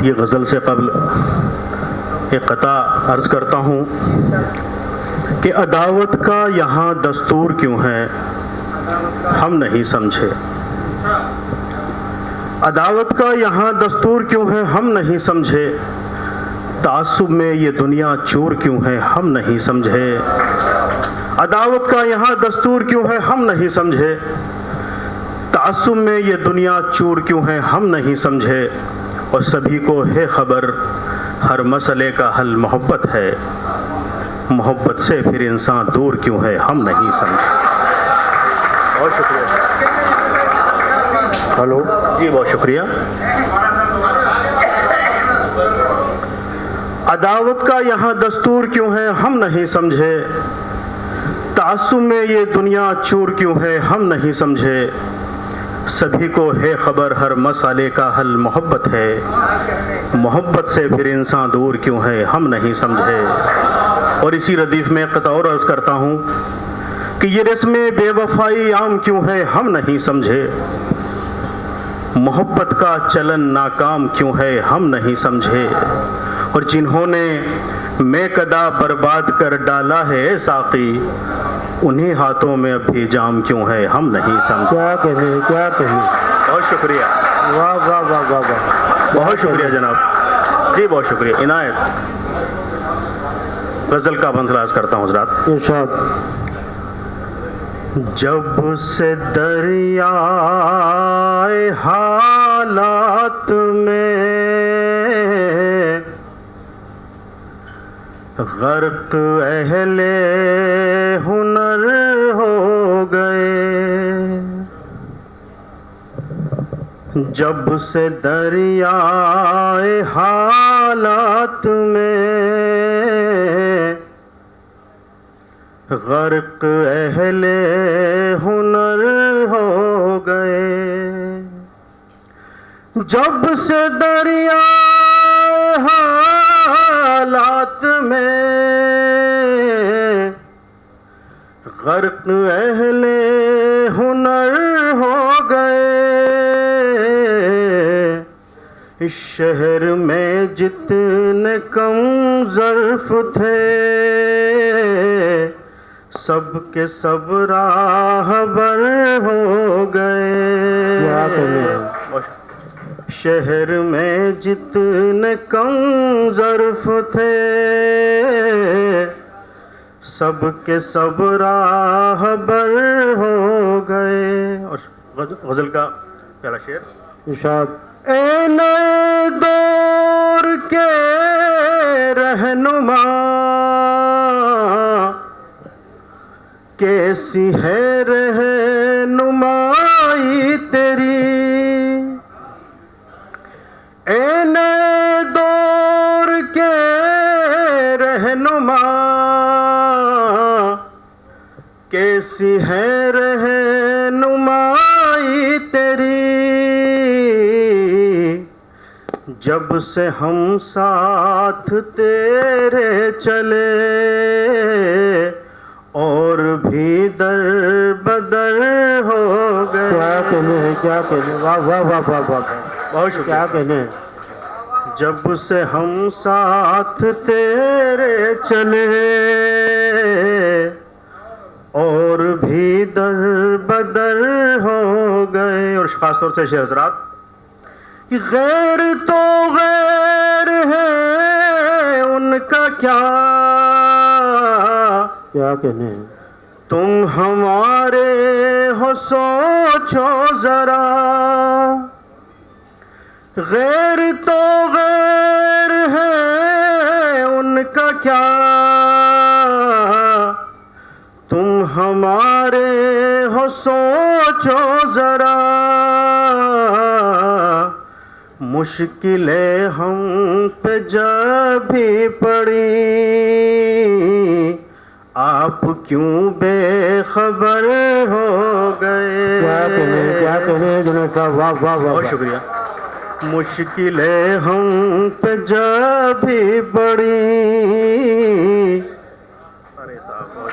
ये गज़ल से कबल एक क़ता अर्ज़ करता हूँ कि अदावत का यहाँ दस्तूर क्यों है हम नहीं समझे। अदावत का यहाँ दस्तूर क्यों है हम नहीं समझे। तासुब में ये दुनिया चूर क्यों है हम नहीं समझे। अदावत का यहाँ दस्तूर क्यों है हम नहीं समझे। तासुब में ये दुनिया चूर क्यों है हम नहीं समझे। और सभी को है खबर हर मसले का हल मोहब्बत है। मोहब्बत से फिर इंसान दूर क्यों है हम नहीं समझे। बहुत शुक्रिया। हेलो जी, बहुत शुक्रिया। अदावत का यहाँ दस्तूर क्यों है हम नहीं समझे। तासुब में ये दुनिया चूर क्यों है हम नहीं समझे। सभी को है खबर हर मसाले का हल मोहब्बत है। मोहब्बत से फिर इंसान दूर क्यों है हम नहीं समझे। और इसी रदीफ में क़ता और अर्ज़ करता हूँ कि ये रस्में बेवफाई आम क्यों है हम नहीं समझे। मोहब्बत का चलन नाकाम क्यों है हम नहीं समझे। और जिन्होंने मैं कदा बर्बाद कर डाला है साक़ी, उन्हीं हाथों में अब भी जाम क्यों है हम नहीं समझे। क्या कहें, क्या कहें। बहुत शुक्रिया। वाह वाह वाह वाह वाह। बहुत शुक्रिया जनाब जी, बहुत शुक्रिया। इनायत गज़ल का बंदलाज करता हूँ हज़रात। इरशाद। जब से दरियाए हालात में गर्क अहले हुनर हो गए। जब से दरियाए हालात में गर्क अहले हुनर हो गए। जब से दरियाए हालात में गर्क अहले हुनर हो गए। इस शहर में जितने कम ज़र्फ थे सबके सब राहबर हो गए। शहर में जितने कम ज़र्फ थे सबके सब राहबर हो गए। और गज़ल का पहला शेर इरशाद। ए नए दौर के रहनुमा कैसी है रहनुमाई तेरी। ए नए दौर के रहनुमा कैसी है रहनुमाई तेरी। जब से हम साथ तेरे चले और भी दर बदर हो गए। क्या कहने, क्या कहने। वाह वाह वाह वाह वाह। बहुत शुक्रिया। क्या कहने। जब से हम साथ तेरे चले और भी दर बदर हो गए। और ख़ास तौर से शेर हज़रात कि गैर तो गैर है उनका क्या क्या कहने। तुम हमारे हो सोचो जरा। गैर तो गैर है उनका क्या तुम हमारे हो सोचो जरा। मुश्किलें हम पे जब भी पड़ी आप क्यों बेखबर हो गए। क्या कहने, क्या कहने जुनैद साहब। वाह वाह वाह। बहुत शुक्रिया। मुश्किलें हम पे जब भी पड़ी। अरे साहब बहुत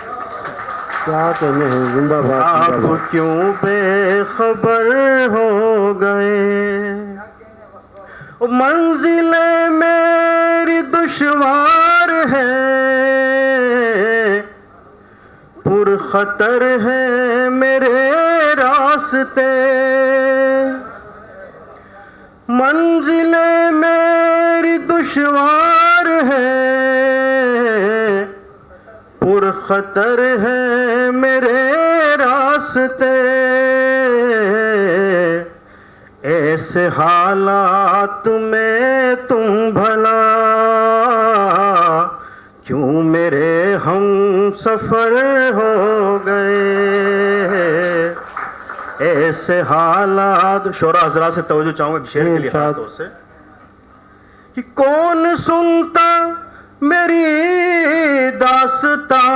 क्या कहने हैं। जिंदाबाद। आप क्यों बेखबर हो गए। मंजिलें मेरी दुश्वार है, पुरखतर है मेरे रास्ते। मंजिलें मेरी दुश्वार है, पुरखतर है मेरे रास्ते। ऐसे हालात में तुम भला क्यों मेरे हम सफर हो गए। ऐसे हालात, शोरा हजरा से तवज्जो चाहूंगा शेर के लिए खास तौर से, कि कौन सुनता मेरी दास्तां,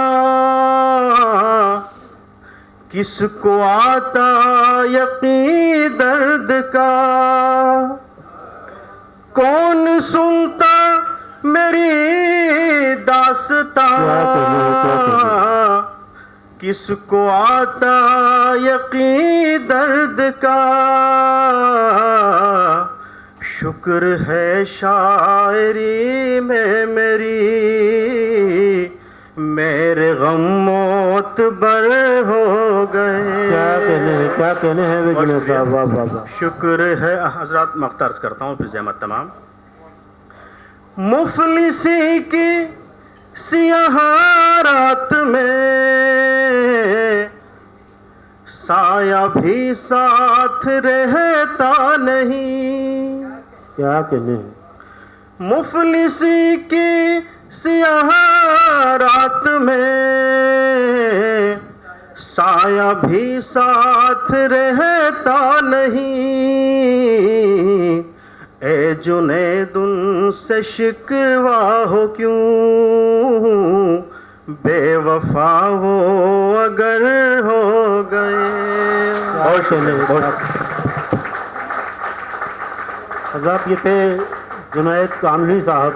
किसको आता यकीन दर्द का। कौन सुनता मेरी दास्तां, किसको आता यकीन दर्द का। शुक्र है शायरी में मेरी, मेरे गम मोतबर हो गए। क्या कहने हैं वे जुनैद साहब, वाह वाह वाह। शुक्र है हजरत, मख्तार करता हूँ फिर जहमत तमाम। मुफलिसी की सियाह रात में साया भी साथ रहता नहीं। क्या कहने हैं। मुफलिसी की सियाह रात में साया भी साथ रहता नहीं। ए जुनैद उनसे शिकवा हो क्यों, बेवफा वो अगर हो गए। और हज़रत ये थे जुनैद कानवी साहब,